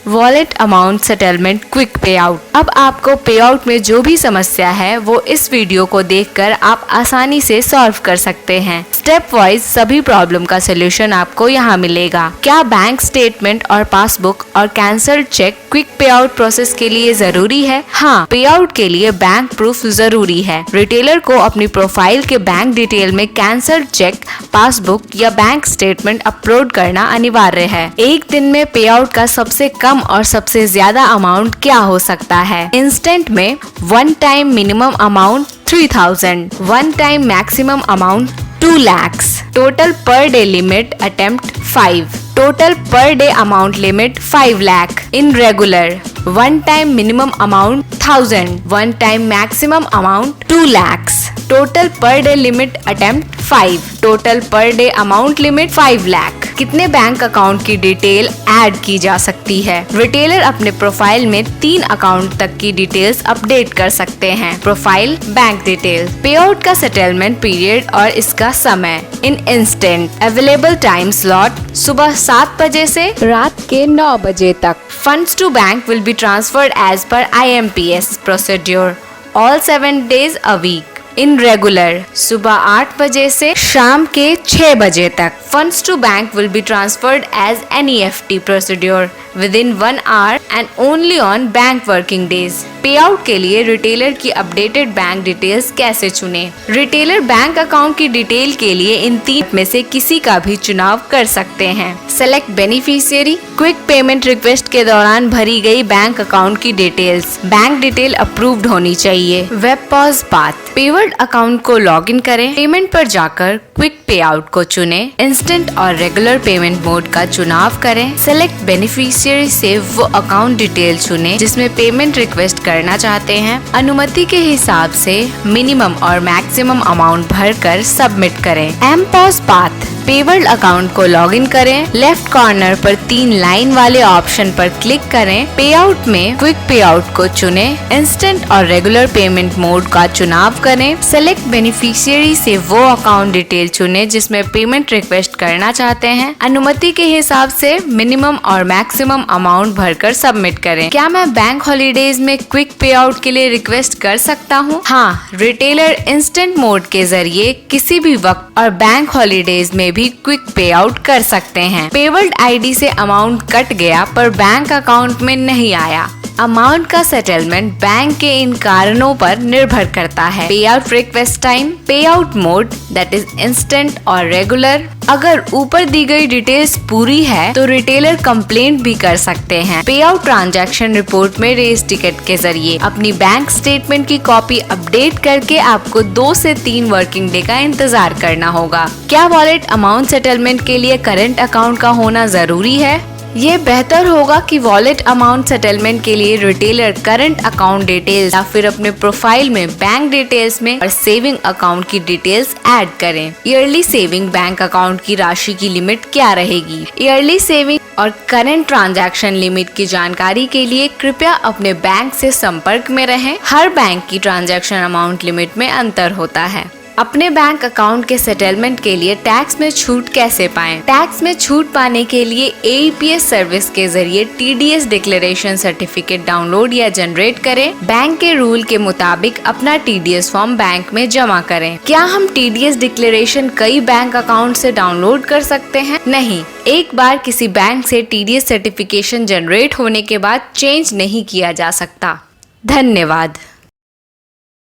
Wallet amount settlement quick पे out. अब आपको पे आउट में जो भी समस्या है वो इस वीडियो को देखकर आप आसानी से सॉल्व कर सकते हैं। स्टेप वाइज सभी प्रॉब्लम का सोल्यूशन आपको यहाँ मिलेगा। क्या बैंक स्टेटमेंट और पासबुक और कैंसल्ड चेक क्विक पे आउट प्रोसेस के लिए जरूरी है? हाँ, पे आउट के लिए बैंक प्रूफ जरूरी है। रिटेलर को अपनी प्रोफाइल के बैंक डिटेल में कैंसल्ड चेक, पासबुक या बैंक स्टेटमेंट अपलोड करना अनिवार्य है। एक दिन में पे आउट का सबसे कम और सबसे ज्यादा अमाउंट क्या हो सकता है? इंस्टेंट में 1 time minimum amount 3000, 1 time maximum amount 2 lakhs, total per day limit attempt 5, total per day amount limit 5 lakh। In regular 1 time minimum amount 1000, 1 time maximum amount 2 lakhs, total per day limit attempt 5, total per day amount limit 5 lakh। कितने bank account की detail add की जा सकती है? Retailer अपने profile में 3 account तक की डिटेल्स अपडेट कर सकते हैं। Profile, bank detail. Pay out का सेटलमेंट पीरियड और इसका समय। In instant available time slot सुबह 7 बजे से रात के 9 बजे तक। Funds to bank will be transferred as per IMPS procedure all 7 days a week। In regular सुबह 8 बजे से शाम के 6 बजे तक। Funds to bank will be transferred as NEFT procedure within 1 hour and only on bank working days. पे out के लिए रिटेलर की अपडेटेड बैंक डिटेल्स कैसे चुने? रिटेलर बैंक अकाउंट की डिटेल के लिए इन 3 में से किसी का भी चुनाव कर सकते हैं। Select beneficiary. Quick payment request के दौरान भरी गई बैंक अकाउंट की डिटेल्स। बैंक डिटेल अप्रूव्ड होनी चाहिए। Web pause path. पेवर्ड अकाउंट को लॉगिन करें। पेमेंट पर जाकर क्विक पे आउट को चुने। इंस्टेंट और रेगुलर पेमेंट मोड का चुनाव करें। सेलेक्ट बेनिफिशियरी से वो अकाउंट डिटेल चुने जिसमें पेमेंट रिक्वेस्ट करना चाहते हैं। अनुमति के हिसाब से मिनिमम और मैक्सिमम अमाउंट भरकर सबमिट करें। एमपॉज पाथ। पेवर्ड अकाउंट को लॉगिन करें। लेफ्ट कॉर्नर पर 3 लाइन वाले ऑप्शन पर क्लिक करें। पे आउट में क्विक पे आउट को चुने। इंस्टेंट और रेगुलर पेमेंट मोड का चुनाव करें। सेलेक्ट बेनिफिशियरी से वो अकाउंट डिटेल चुने जिसमें पेमेंट रिक्वेस्ट करना चाहते हैं। अनुमति के हिसाब से मिनिमम और मैक्सिमम अमाउंट भरकर सबमिट करें। क्या मैं बैंक हॉलीडेज में क्विक पे आउट के लिए रिक्वेस्ट कर सकता हूँ? हाँ, रिटेलर इंस्टेंट मोड के जरिए किसी भी वक्त और बैंक हॉलीडेज में भी क्विक पे आउट कर सकते हैं। पेवर्ड ID से अमाउंट कट गया पर बैंक अकाउंट में नहीं आया। अमाउंट का सेटलमेंट बैंक के इन कारणों पर निर्भर करता है। पे आउट रिक्वेस्ट टाइम, पे out mode that is instant और रेगुलर। अगर ऊपर दी गई डिटेल्स पूरी है तो रिटेलर कंप्लेंट भी कर सकते हैं। पे आउट ट्रांजैक्शन रिपोर्ट में रेज टिकट के जरिए अपनी बैंक स्टेटमेंट की कॉपी अपडेट करके आपको 2 से 3 वर्किंग डे का इंतजार करना होगा। क्या वॉलेट अमाउंट सेटलमेंट के लिए करंट अकाउंट का होना जरूरी है? ये बेहतर होगा कि वॉलेट अमाउंट सेटलमेंट के लिए रिटेलर करंट अकाउंट डिटेल्स या फिर अपने प्रोफाइल में बैंक डिटेल्स में और सेविंग अकाउंट की डिटेल्स ऐड करें। ईयरली सेविंग बैंक अकाउंट की राशि की लिमिट क्या रहेगी? ईयरली सेविंग और करंट ट्रांजैक्शन लिमिट की जानकारी के लिए कृपया अपने बैंक से संपर्क में रहें। हर बैंक की ट्रांजैक्शन अमाउंट लिमिट में अंतर होता है। अपने बैंक अकाउंट के सेटलमेंट के लिए टैक्स में छूट कैसे पाएं? टैक्स में छूट पाने के लिए AEPS सर्विस के जरिए TDS डिक्लेरेशन सर्टिफिकेट डाउनलोड या जनरेट करें। बैंक के रूल के मुताबिक अपना TDS फॉर्म बैंक में जमा करें। क्या हम TDS डिक्लेरेशन कई बैंक अकाउंट से डाउनलोड कर सकते हैं? नहीं, एक बार किसी बैंक से TDS सर्टिफिकेशन जनरेट होने के बाद चेंज नहीं किया जा सकता। धन्यवाद।